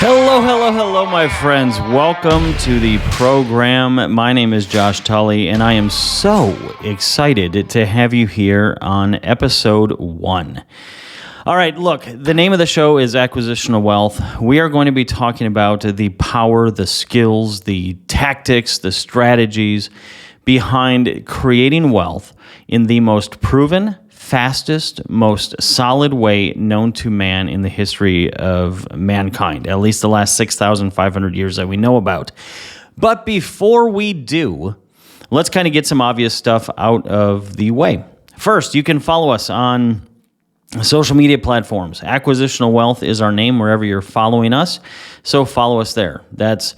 Hello, my friends. Welcome to the program. My name is Josh Tully, and I am so excited to have you here on episode 1. All right, look, the name of the show is Acquisitional Wealth. We are going to be talking about the power, the skills, the tactics, the strategies behind creating wealth in the most proven, fastest, most solid way known to man in the history of mankind, at least the last 6,500 years that we know about. But before we do, let's kind of get some obvious stuff out of the way. First, you can follow us on social media platforms. Acquisitional Wealth is our name wherever you're following us, so follow us there. That's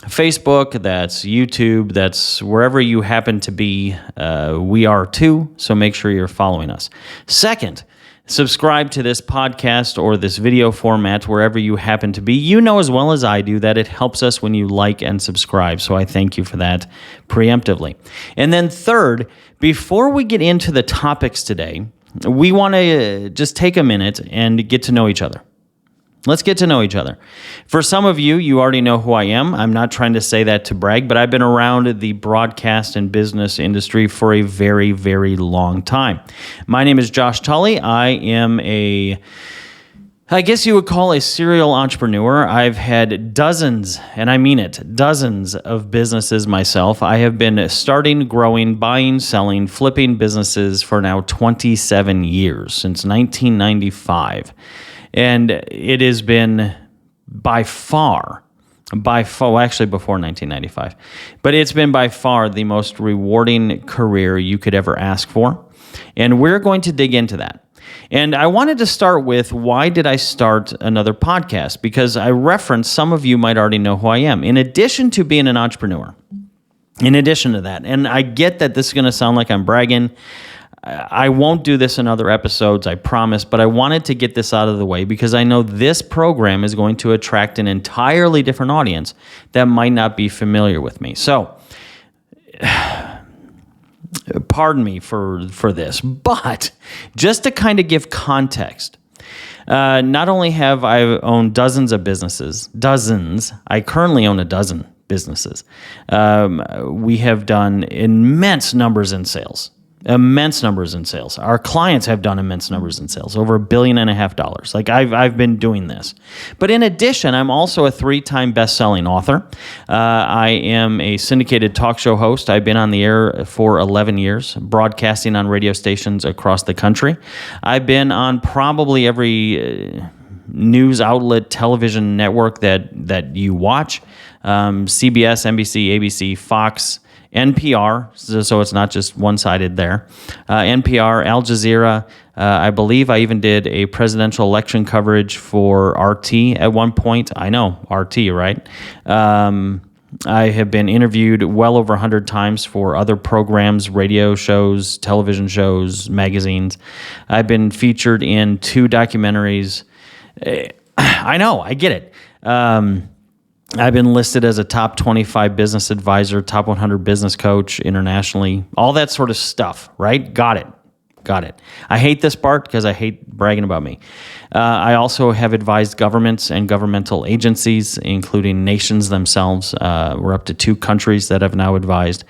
Facebook, that's YouTube, that's wherever you happen to be. We are too, so make sure you're following us. Second, subscribe to this podcast or this video format wherever you happen to be. You know as well as I do that it helps us when you like and subscribe, so I thank you for that preemptively. And then third, before we get into the topics today, we want to just take a minute and get to know each other. Let's get to know each other. For some of you, you already know who I am. I'm not trying to say that to brag, but I've been around the broadcast and business industry for a very, very long time. My name is Josh Tully. I guess you would call a serial entrepreneur. I've had dozens, and I mean it, dozens of businesses myself. I have been starting, growing, buying, selling, flipping businesses for now 27 years, since 1995. And it has been by far, actually before 1995, but it's been by far the most rewarding career you could ever ask for. And we're going to dig into that. And I wanted to start with, why did I start another podcast? Because I referenced, some of you might already know who I am. In addition to being an entrepreneur, in addition to that, and I get that this is going to sound like I'm bragging. I won't do this in other episodes, I promise, but I wanted to get this out of the way because I know this program is going to attract an entirely different audience that might not be familiar with me. So, pardon me for this, but just to kind of give context, not only have I owned dozens of businesses, I currently own a dozen businesses. We have done immense numbers in sales. Our clients have done immense numbers in sales, over $1.5 billion. Like I've been doing this. But in addition, I'm also a 3-time best-selling author. I am a syndicated talk show host. I've been on the air for 11 years, broadcasting on radio stations across the country. I've been on probably every news outlet, television network that you watch, CBS, NBC, ABC, Fox, NPR, so it's not just one-sided there. NPR, Al Jazeera. I believe I even did a presidential election coverage for RT at one point. I know, RT, right? I have been interviewed well over 100 times for other programs, radio shows, television shows, magazines. I've been featured in 2 documentaries. I know, I get it. I've been listed as a top 25 business advisor, top 100 business coach internationally, all that sort of stuff, right? Got it. I hate this part because I hate bragging about me. I also have advised governments and governmental agencies, including nations themselves. We're up to 2 countries that I've now advised.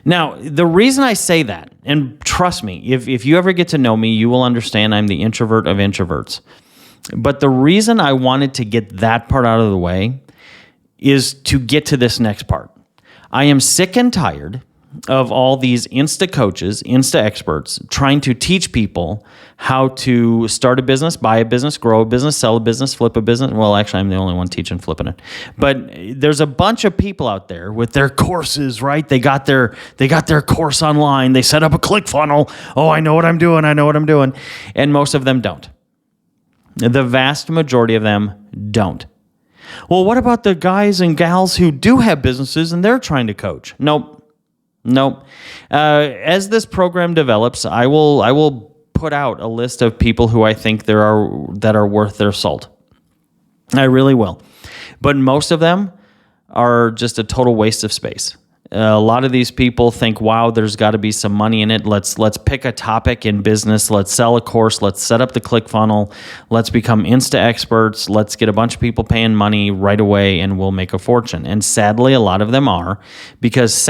Now, the reason I say that, and trust me, if you ever get to know me, you will understand I'm the introvert of introverts. But the reason I wanted to get that part out of the way is to get to this next part. I am sick and tired of all these Insta coaches, Insta experts trying to teach people how to start a business, buy a business, grow a business, sell a business, flip a business. Well, actually, I'm the only one teaching flipping it. But there's a bunch of people out there with their courses, right? They got their course online. They set up a ClickFunnels. Oh, I know what I'm doing. And most of them don't. The vast majority of them don't. Well, what about the guys and gals who do have businesses and they're trying to coach? Nope. As this program develops, I will put out a list of people who I think that are worth their salt. I really will. But most of them are just a total waste of space. A lot of these people think, wow, there's got to be some money in it. Let's pick a topic in business. Let's sell a course. Let's set up the ClickFunnel. Let's become Insta experts. Let's get a bunch of people paying money right away and we'll make a fortune. And sadly, a lot of them are, because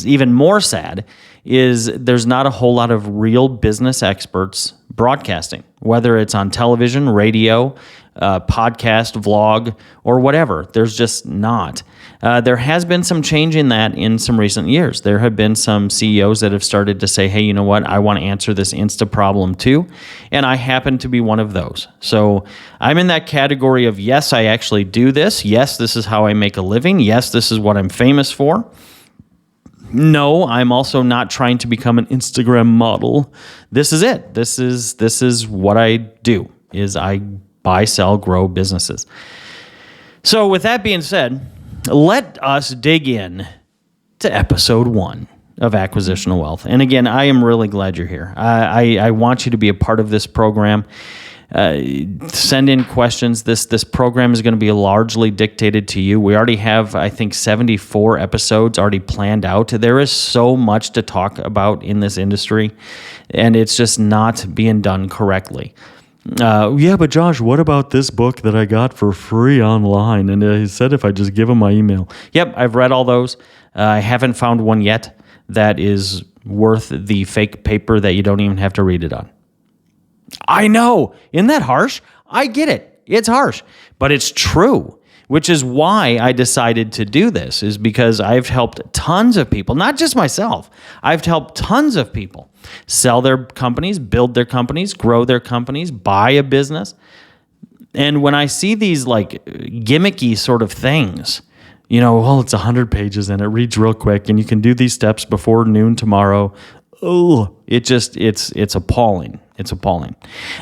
even more sad, is there's not a whole lot of real business experts broadcasting, whether it's on television, radio, podcast, vlog, or whatever. There's just not. There has been some change in that in some recent years. There have been some CEOs that have started to say, hey, you know what? I want to answer this Insta problem too. And I happen to be one of those. So I'm in that category of, yes, I actually do this. Yes, this is how I make a living. Yes, this is what I'm famous for. No, I'm also not trying to become an Instagram model. This is it. This is what I do, is I buy, sell, grow businesses. So with that being said, let us dig in to episode 1 of Acquisitional Wealth. And again, I am really glad you're here. I want you to be a part of this program. Send in questions. This program is going to be largely dictated to you. We already have, I think, 74 episodes already planned out. There is so much to talk about in this industry, and it's just not being done correctly. Yeah, but Josh, what about this book that I got for free online? And he said if I just give him my email. Yep, I've read all those. I haven't found one yet that is worth the fake paper that you don't even have to read it on. I know. Isn't that harsh? I get it. It's harsh, but it's true, which is why I decided to do this, is because I've helped tons of people, not just myself. I've helped tons of people sell their companies, build their companies, grow their companies, buy a business. And when I see these like gimmicky sort of things, you know, well, it's 100 pages and it reads real quick and you can do these steps before noon tomorrow. Oh, it's appalling. It's appalling.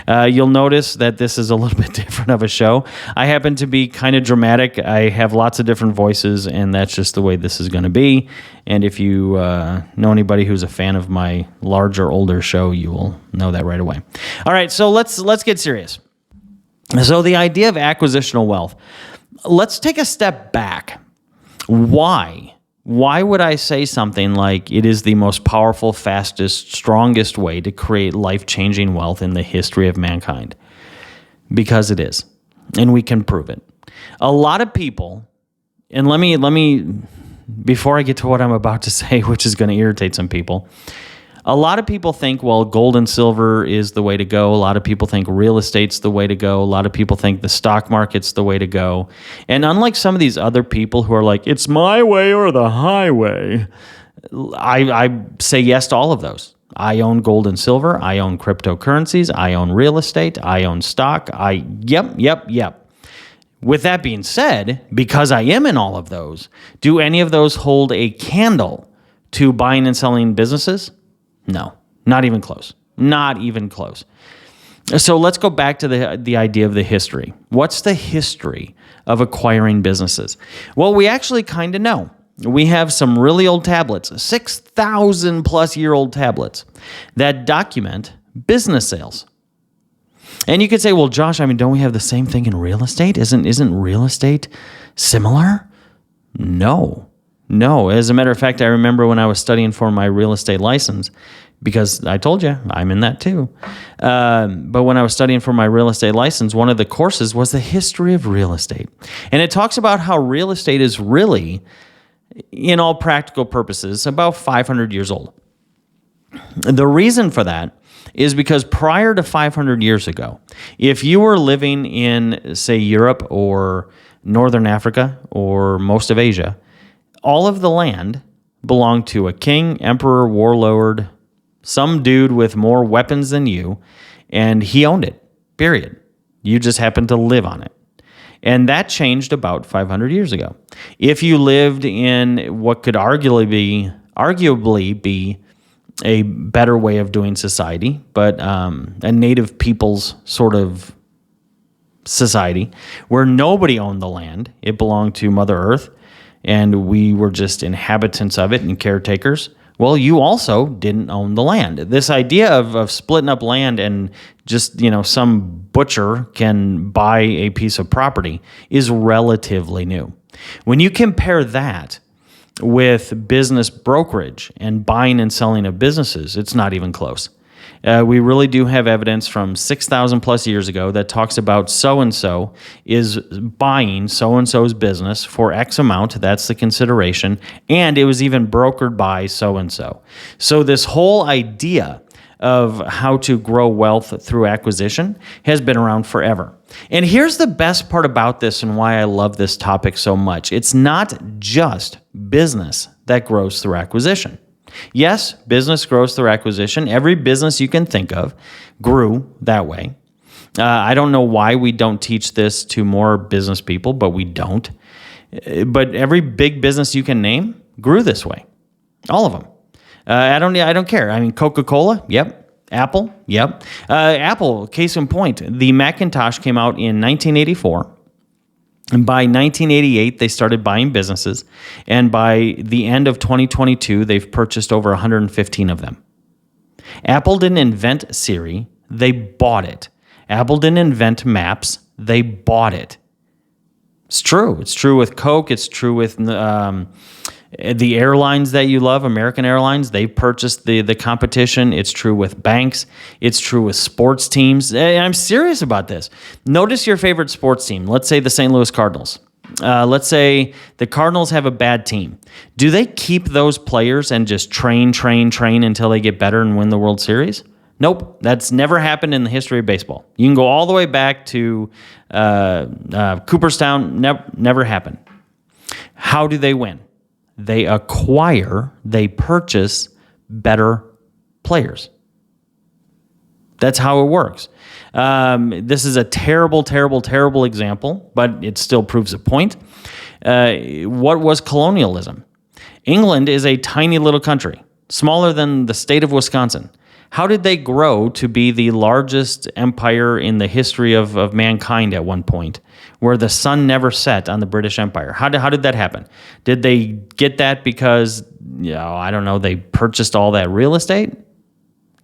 You'll notice that this is a little bit different of a show. I happen to be kind of dramatic. I have lots of different voices, and that's just the way this is going to be. And if you know anybody who's a fan of my larger, older show, you will know that right away. All right, so let's get serious. So the idea of acquisitional wealth. Let's take a step back. Why? Why would I say something like it is the most powerful, fastest, strongest way to create life-changing wealth in the history of mankind? Because it is, and we can prove it. A lot of people, and let me before I get to what I'm about to say, which is going to irritate some people, a lot of people think, well, gold and silver is the way to go. A lot of people think real estate's the way to go. A lot of people think the stock market's the way to go. And unlike some of these other people who are like, it's my way or the highway, I say yes to all of those. I own gold and silver. I own cryptocurrencies. I own real estate. I own stock. Yep. With that being said, because I am in all of those, do any of those hold a candle to buying and selling businesses? No, not even close. Not even close. So let's go back to the idea of the history. What's the history of acquiring businesses? Well, we actually kind of know. We have some really old tablets, 6,000 plus year old tablets that document business sales. And you could say, well, Josh, I mean, don't we have the same thing in real estate? Isn't real estate similar? No. As a matter of fact, I remember when I was studying for my real estate license, because I told you, I'm in that too. But when I was studying for my real estate license, one of the courses was the history of real estate. And it talks about how real estate is really, in all practical purposes, about 500 years old. The reason for that is because prior to 500 years ago, if you were living in, say, Europe or Northern Africa or most of Asia, all of the land belonged to a king, emperor, warlord, some dude with more weapons than you, and he owned it, period. You just happened to live on it. And that changed about 500 years ago. If you lived in what could arguably be a better way of doing society, but a native people's sort of society where nobody owned the land, it belonged to Mother Earth, and we were just inhabitants of it and caretakers, well, you also didn't own the land. This idea of splitting up land and just, some butcher can buy a piece of property is relatively new. When you compare that with business brokerage and buying and selling of businesses, it's not even close. We really do have evidence from 6,000 plus years ago that talks about so-and-so is buying so-and-so's business for X amount. That's the consideration. And it was even brokered by so-and-so. So this whole idea of how to grow wealth through acquisition has been around forever. And here's the best part about this and why I love this topic so much. It's not just business that grows through acquisition. Yes, business grows through acquisition. Every business you can think of grew that way. I don't know why we don't teach this to more business people, but we don't. But every big business you can name grew this way. All of them. I don't care. I mean, Coca-Cola, yep. Apple, yep. Apple, case in point, the Macintosh came out in 1984. And by 1988, they started buying businesses. And by the end of 2022, they've purchased over 115 of them. Apple didn't invent Siri. They bought it. Apple didn't invent Maps. They bought it. It's true. It's true with Coke. It's true with the airlines that you love, American Airlines. They purchased the competition. It's true with banks. It's true with sports teams. I'm serious about this. Notice your favorite sports team. Let's say the St. Louis Cardinals. Let's say the Cardinals have a bad team. Do they keep those players and just train until they get better and win the World Series? Nope. That's never happened in the history of baseball. You can go all the way back to Cooperstown. Never happened. How do they win? They purchase better players. That's how it works. This is a terrible example, but it still proves a point. What was colonialism? England is a tiny little country, smaller than the state of Wisconsin. How did they grow to be the largest empire in the history of mankind at one point, where the sun never set on the British Empire? How did that happen? Did they get that because, I don't know, they purchased all that real estate?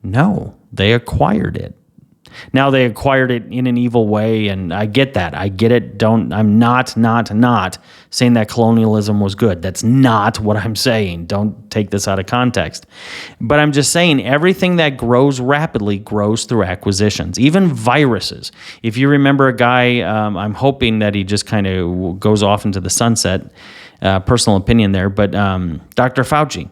No, they acquired it. Now, they acquired it in an evil way, and I get that. I get it. I'm not saying that colonialism was good. That's not what I'm saying. Don't take this out of context. But I'm just saying everything that grows rapidly grows through acquisitions, even viruses. If you remember a guy, I'm hoping that he just kind of goes off into the sunset, personal opinion there, but Dr. Fauci.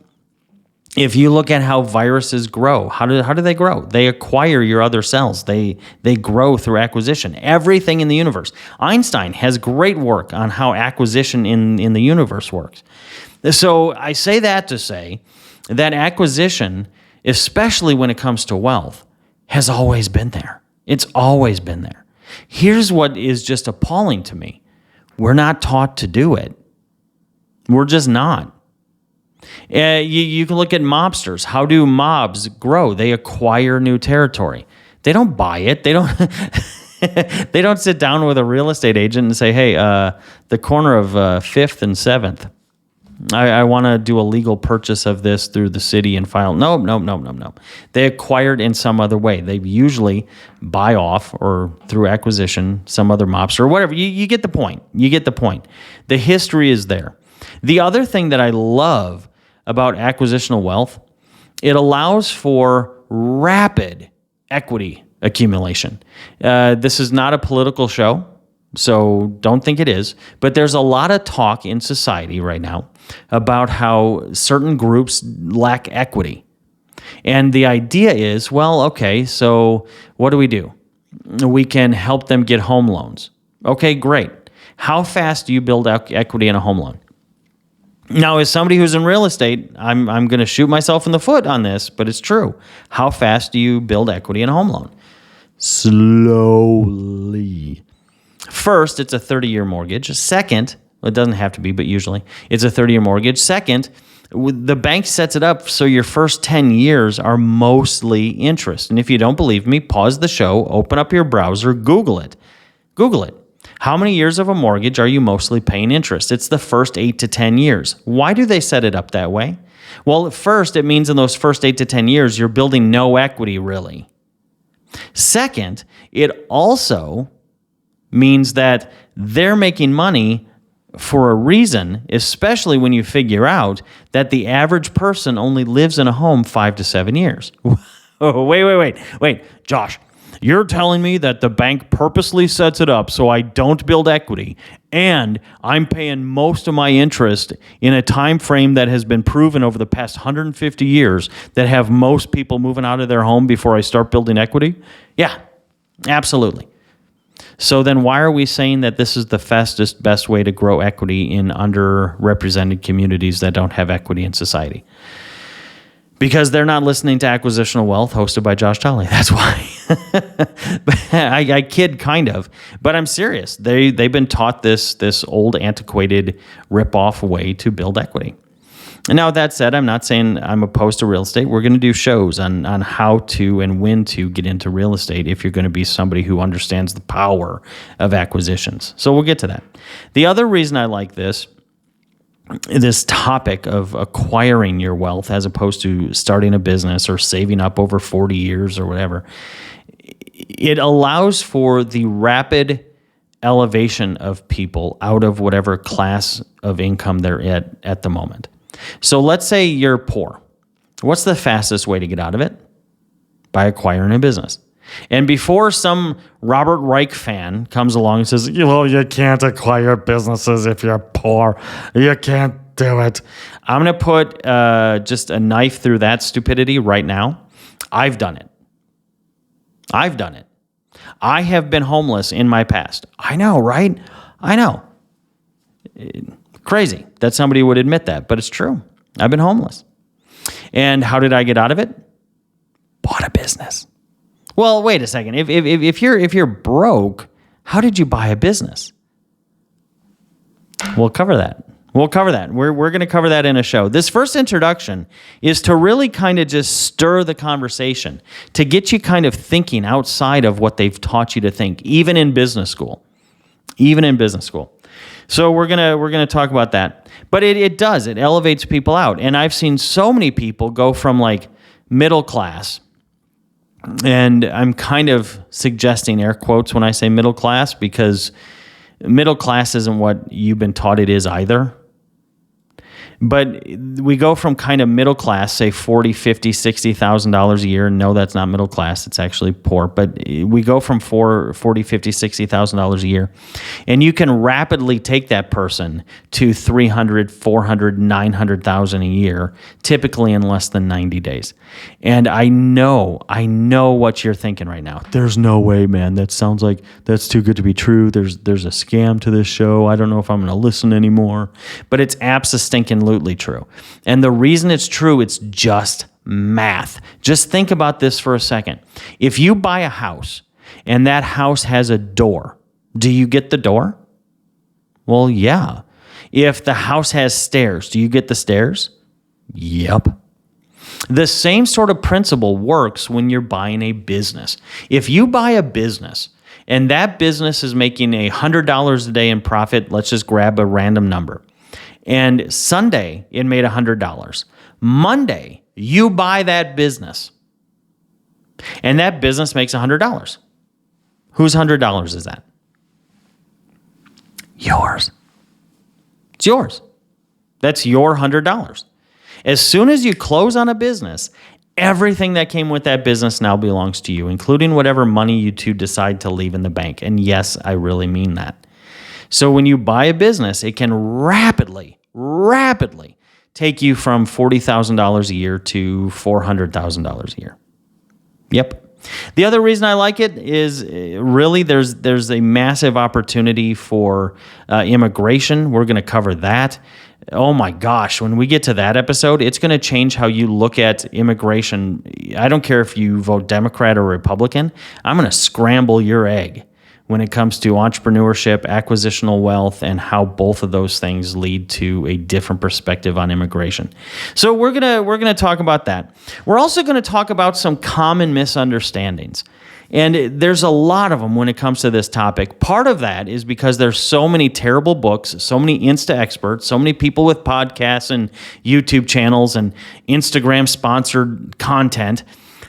If you look at how viruses grow, how do they grow? They acquire your other cells. They grow through acquisition. Everything in the universe. Einstein has great work on how acquisition in the universe works. So I say that to say that acquisition, especially when it comes to wealth, has always been there. It's always been there. Here's what is just appalling to me. We're not taught to do it. We're just not. You can look at mobsters. How do mobs grow? They acquire new territory. They don't buy it. They don't. They don't sit down with a real estate agent and say, "Hey, the corner of 5th and 7th, I want to do a legal purchase of this through the city and file." No. They acquired in some other way. They usually buy off or through acquisition some other mobster or whatever. You get the point. You get the point. The history is there. The other thing that I love about acquisitional wealth, it allows for rapid equity accumulation. This is not a political show, so don't think it is, but there's a lot of talk in society right now about how certain groups lack equity. And the idea is, well, okay, so what do? We can help them get home loans. Okay, great. How fast do you build equity in a home loan? Now, as somebody who's in real estate, I'm going to shoot myself in the foot on this, but it's true. How fast do you build equity in a home loan? Slowly. First, it's a 30-year mortgage. Second, well, it doesn't have to be, but usually it's a 30-year mortgage. Second, the bank sets it up so your first 10 years are mostly interest. And if you don't believe me, pause the show, open up your browser, Google it. Google it. How many years of a mortgage are you mostly paying interest? It's the first 8 to 10 years. Why do they set it up that way? Well, at first, it means in those first 8 to 10 years, you're building no equity, really. Second, it also means that they're making money for a reason, especially when you figure out that the average person only lives in a home 5 to 7 years. Oh, wait, Josh, you're telling me that the bank purposely sets it up so I don't build equity, and I'm paying most of my interest in a time frame that has been proven over the past 150 years that have most people moving out of their home before I start building equity? Yeah, absolutely. So then why are we saying that this is the fastest, best way to grow equity in underrepresented communities that don't have equity in society? Because they're not listening to Acquisitional Wealth, hosted by Josh Tully. That's why. I kid, kind of, but I'm serious. They've been taught this old, antiquated, rip-off way to build equity. And now, that said, I'm not saying I'm opposed to real estate. We're going to do shows on how to and when to get into real estate if you're going to be somebody who understands the power of acquisitions. So we'll get to that. The other reason I like this topic of acquiring your wealth as opposed to starting a business or saving up over 40 years or whatever, it allows for the rapid elevation of people out of whatever class of income they're at the moment. So let's say you're poor. What's the fastest way to get out of it? By acquiring a business. And before some Robert Reich fan comes along and says, you can't acquire businesses if you're poor. You can't do it. I'm going to put just a knife through that stupidity right now. I've done it. I have been homeless in my past. I know, right? I know. Crazy that somebody would admit that, but it's true. I've been homeless. And how did I get out of it? Bought a business. Well, wait a second. If you're broke, how did you buy a business? We'll cover that. We're going to cover that in a show. This first introduction is to really kind of just stir the conversation, to get you kind of thinking outside of what they've taught you to think, even in business school. So we're gonna talk about that. But it elevates people out. And I've seen so many people go from like middle class, and I'm kind of suggesting air quotes when I say middle class, because middle class isn't what you've been taught it is either. But we go from kind of middle class, say $40,000, $50,000, $60,000 a year. No, that's not middle class. It's actually poor. But we go from $40,000, $50,000, $60,000 a year. And you can rapidly take that person to $300,000, $400,000, $900,000 a year, typically in less than 90 days. And I know what you're thinking right now. There's no way, man. That sounds like that's too good to be true. There's a scam to this show. I don't know if I'm going to listen anymore. But it's absolutely true. And the reason it's true, it's just math. Just think about this for a second. If you buy a house and that house has a door, do you get the door? Well, yeah. If the house has stairs, do you get the stairs? Yep. The same sort of principle works when you're buying a business. If you buy a business and that business is making $100 a day in profit, let's just grab a random number. And Sunday, it made $100. Monday, you buy that business. And that business makes $100. Whose $100 is that? Yours. It's yours. That's your $100. As soon as you close on a business, everything that came with that business now belongs to you, including whatever money you two decide to leave in the bank. And yes, I really mean that. So when you buy a business, it can rapidly take you from $40,000 a year to $400,000 a year. Yep. The other reason I like it is really there's a massive opportunity for immigration. We're going to cover that. Oh my gosh, when we get to that episode, it's going to change how you look at immigration. I don't care if you vote Democrat or Republican. I'm going to scramble your egg when it comes to entrepreneurship, acquisitional wealth, and how both of those things lead to a different perspective on immigration. So we're gonna talk about that. We're also going to talk about some common misunderstandings. And there's a lot of them when it comes to this topic. Part of that is because there's so many terrible books, so many Insta experts, so many people with podcasts and YouTube channels and Instagram sponsored content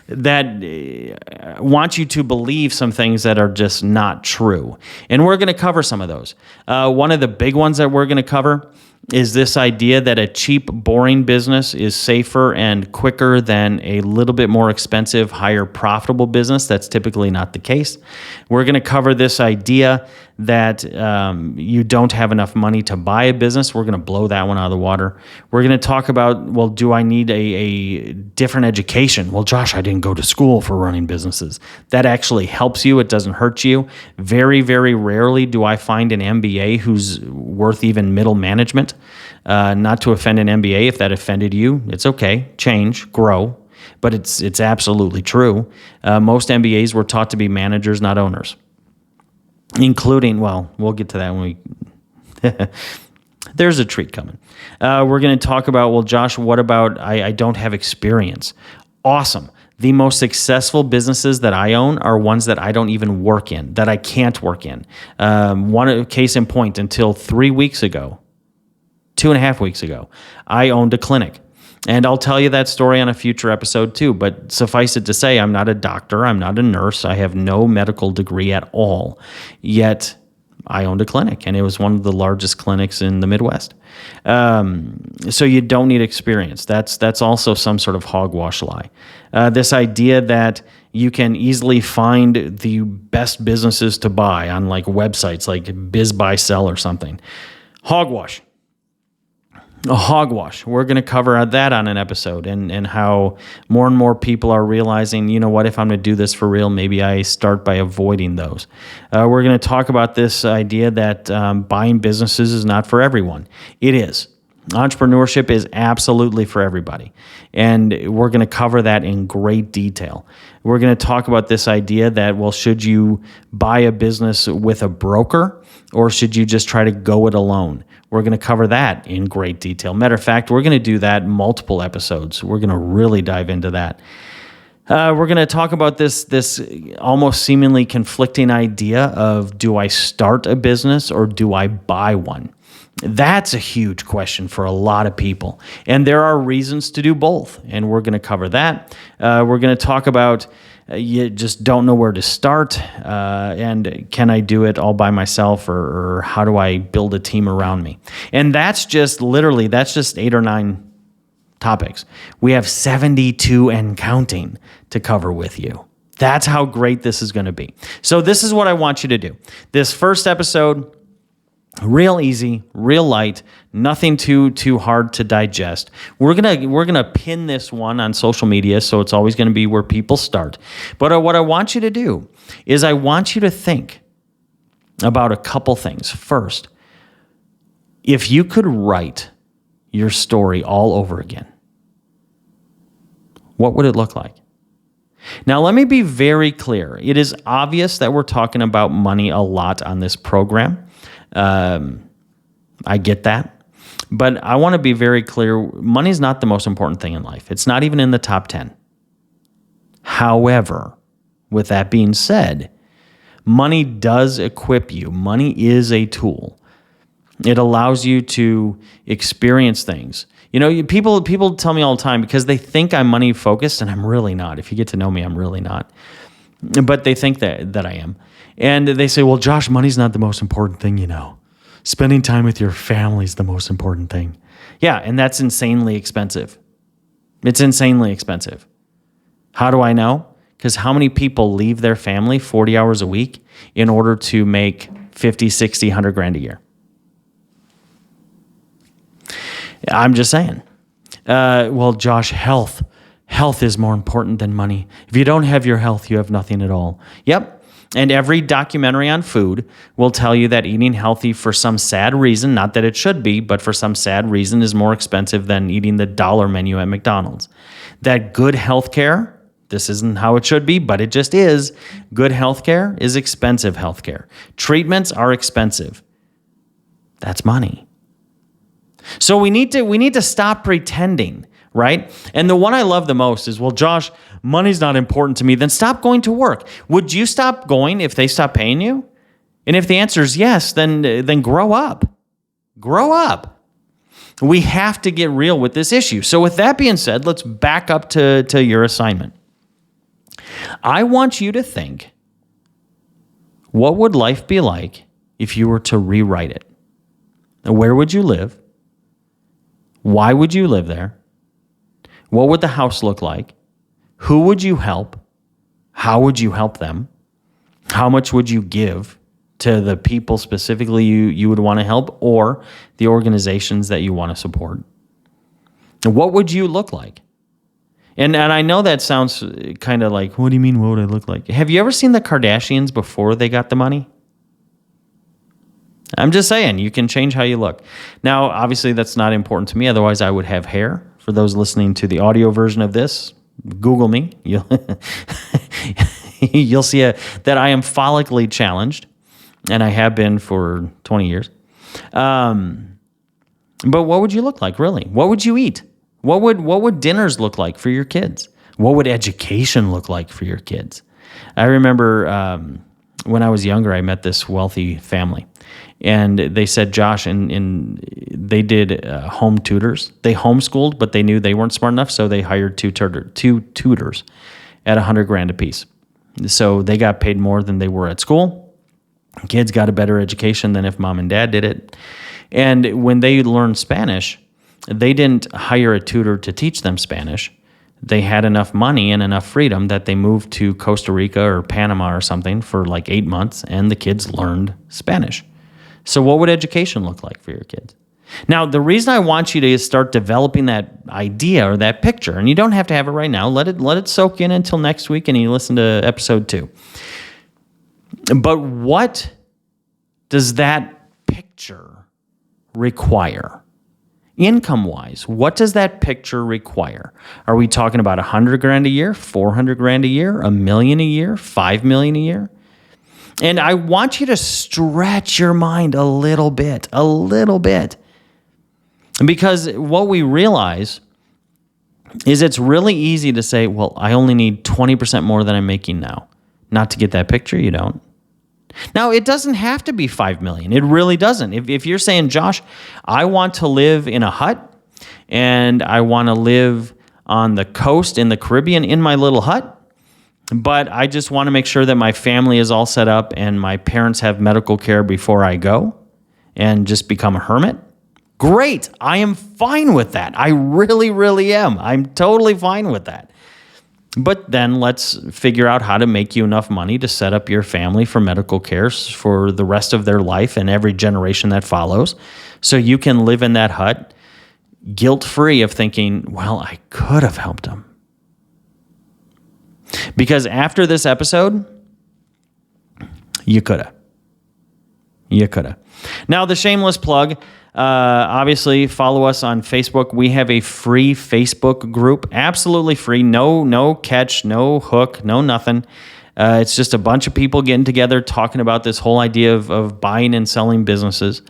that want you to believe some things that are just not true. And we're going to cover some of those. One of the big ones that we're going to cover is this idea that a cheap, boring business is safer and quicker than a little bit more expensive, higher profitable business. That's typically not the case. We're going to cover this idea that you don't have enough money to buy a business. We're going to blow that one out of the water. We're going to talk about, well, do I need a different education? Well, Josh, I didn't go to school for running businesses. That actually helps you. It doesn't hurt you. Very, very rarely do I find an MBA who's worth even middle management. Not to offend an MBA. If that offended you, it's okay. Change, grow. But it's absolutely true. Most MBAs were taught to be managers, not owners. Including, well, we'll get to that when we... There's a treat coming. We're going to talk about, well, Josh, what about I don't have experience? Awesome. The most successful businesses that I own are ones that I don't even work in, that I can't work in. One case in point, until 3 weeks ago, 2.5 weeks ago, I owned a clinic. And I'll tell you that story on a future episode too, but suffice it to say, I'm not a doctor, I'm not a nurse, I have no medical degree at all, yet I owned a clinic, and it was one of the largest clinics in the Midwest. So you don't need experience. That's also some sort of hogwash lie. This idea that you can easily find the best businesses to buy on like websites like BizBuySell or something. Hogwash. A hogwash. We're going to cover that on an episode, and how more and more people are realizing, you know what, if I'm going to do this for real, maybe I start by avoiding those. We're going to talk about this idea that buying businesses is not for everyone. It is. Entrepreneurship is absolutely for everybody, and we're going to cover that in great detail. We're going to talk about this idea that, well, should you buy a business with a broker, or should you just try to go it alone? We're going to cover that in great detail. Matter of fact, we're going to do that in multiple episodes. We're going to really dive into that. We're going to talk about this almost seemingly conflicting idea of, do I start a business or do I buy one? That's a huge question for a lot of people. And there are reasons to do both, and we're going to cover that. We're going to talk about you just don't know where to start, and can I do it all by myself, or how do I build a team around me? And that's just 8 or 9 topics. We have 72 and counting to cover with you. That's how great this is going to be. So this is what I want you to do. This first episode, real easy, real light, nothing too hard to digest. We're gonna pin this one on social media, so it's always going to be where people start. But what I want you to do is I want you to think about a couple things. First, if you could write your story all over again, what would it look like? Now, let me be very clear. It is obvious that we're talking about money a lot on this program. I get that, but I want to be very clear. Money is not the most important thing in life. It's not even in the top 10. However, with that being said, money does equip you. Money is a tool. It allows you to experience things. You know, people tell me all the time, because they think I'm money focused, and I'm really not. If you get to know me, I'm really not. But they think that I am. And they say, well, Josh, money's not the most important thing, you know. Spending time with your family is the most important thing. Yeah, and that's insanely expensive. It's insanely expensive. How do I know? Because how many people leave their family 40 hours a week in order to make 50, 60, 100 grand a year? I'm just saying. Well, Josh, health is more important than money. If you don't have your health, you have nothing at all. Yep. And every documentary on food will tell you that eating healthy for some sad reason, not that it should be, but for some sad reason, is more expensive than eating the dollar menu at McDonald's. That good healthcare, this isn't how it should be, but it just is. Good healthcare is expensive healthcare. Treatments are expensive. That's money. So we need to stop pretending, right? And the one I love the most is, well, Josh, money's not important to me. Then stop going to work. Would you stop going if they stop paying you? And if the answer is yes, then grow up. Grow up. We have to get real with this issue. So with that being said, let's back up to your assignment. I want you to think, what would life be like if you were to rewrite it? Where would you live? Why would you live there? What would the house look like? Who would you help? How would you help them? How much would you give to the people specifically you would want to help, or the organizations that you want to support? What would you look like? And I know that sounds kind of like, what do you mean, what would I look like? Have you ever seen the Kardashians before they got the money? I'm just saying, you can change how you look. Now, obviously, that's not important to me. Otherwise, I would have hair. For those listening to the audio version of this, Google me. You'll see that I am follically challenged, and I have been for 20 years. But what would you look like, really? What would you eat? What would dinners look like for your kids? What would education look like for your kids? I remember when I was younger, I met this wealthy family, and they said, Josh, and they did home tutors. They homeschooled, but they knew they weren't smart enough, so they hired two tutors at $100,000 a piece. So they got paid more than they were at school. Kids got a better education than if mom and dad did it. And when they learned Spanish, they didn't hire a tutor to teach them Spanish. They had enough money and enough freedom that they moved to Costa Rica or Panama or something for like 8 months, and the kids learned Spanish. So what would education look like for your kids? Now, the reason I want you to start developing that idea or that picture, and you don't have to have it right now, let it soak in until next week and you listen to episode 2. But what does that picture require? Income-wise, what does that picture require? Are we talking about $100,000 a year, $400,000 a year, $1 million a year, $5 million a year? And I want you to stretch your mind a little bit. Because what we realize is it's really easy to say, well, I only need 20% more than I'm making now. Not to get that picture, you don't. Now, it doesn't have to be $5 million. It really doesn't. If you're saying, Josh, I want to live in a hut and I want to live on the coast in the Caribbean in my little hut, but I just want to make sure that my family is all set up and my parents have medical care before I go and just become a hermit, great. I am fine with that. I really, really am. I'm totally fine with that. But then let's figure out how to make you enough money to set up your family for medical care for the rest of their life and every generation that follows, so you can live in that hut guilt-free of thinking, well, I could have helped them. Because after this episode, you could have. Now, the shameless plug, obviously follow us on Facebook. We have a free Facebook group, absolutely free, no catch, no hook, no nothing. It's just a bunch of people getting together talking about this whole idea of buying and selling businesses.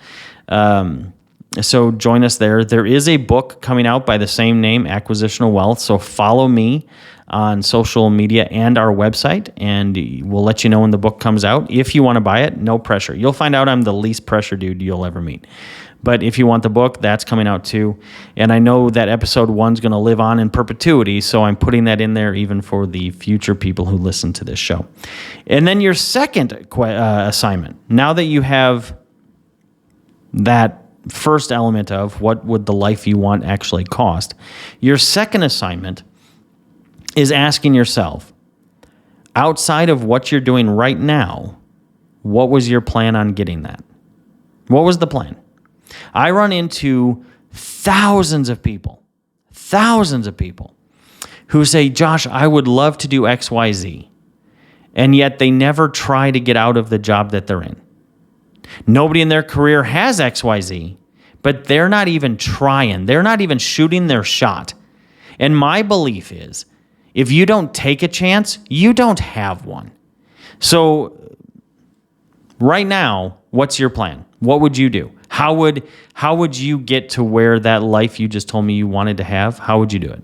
So join us there. There is a book coming out by the same name, Acquisitional Wealth. So follow me on social media and our website, and we'll let you know when the book comes out. If you want to buy it, no pressure. You'll find out I'm the least pressure dude you'll ever meet. But if you want the book, that's coming out too. And I know that episode 1's going to live on in perpetuity, so I'm putting that in there even for the future people who listen to this show. And then your second assignment, now that you have that first element of what would the life you want actually cost, your second assignment is asking yourself, outside of what you're doing right now, what was your plan on getting that? What was the plan? I run into thousands of people who say, Josh, I would love to do XYZ, and yet they never try to get out of the job that they're in. Nobody in their career has XYZ, but they're not even trying. They're not even shooting their shot. And my belief is, if you don't take a chance, you don't have one. So right now, what's your plan? What would you do? How would you get to where that life you just told me you wanted to have? How would you do it?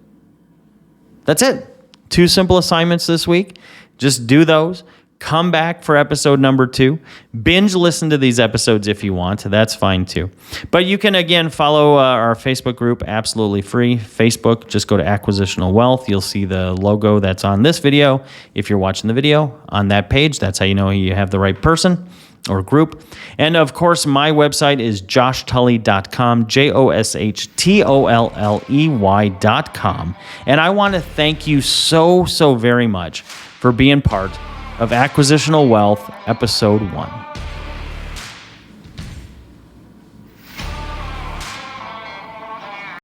That's it. 2 simple assignments this week. Just do those. Come back for episode number 2. Binge listen to these episodes if you want. That's fine too. But you can, again, follow our Facebook group, absolutely free. Facebook, just go to Acquisitional Wealth. You'll see the logo that's on this video. If you're watching the video on that page, that's how you know you have the right person or group. And of course, my website is joshtully.com, JOSHTOLLEY.com. And I want to thank you so very much for being part of Acquisitional Wealth, Episode 1.